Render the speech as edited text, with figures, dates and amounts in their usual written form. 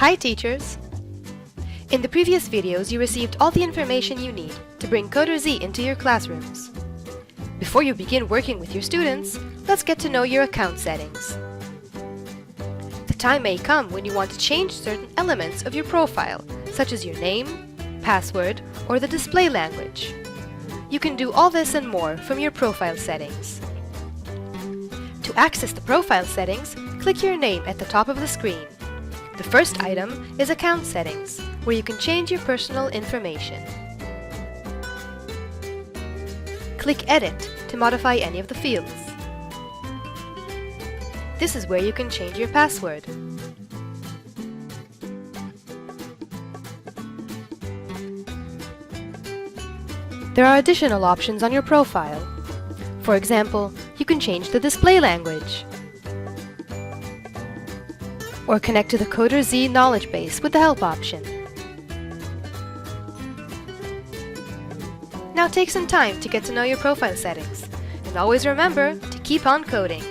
Hi teachers! In the previous videos you received all the information you need to bring CoderZ into your classrooms. Before you begin working with your students, let's get to know your account settings. The time may come when you want to change certain elements of your profile, such as your name, password, or the display language. You can do all this and more from your profile settings. To access the profile settings, click your name at the top of the screen. The first item is Account Settings, where you can change your personal information. Click Edit to modify any of the fields. This is where you can change your password. There are additional options on your profile. For example, you can change the display language, or connect to the CoderZ knowledge base with the Help option. Now take some time to get to know your profile settings, and always remember to keep on coding.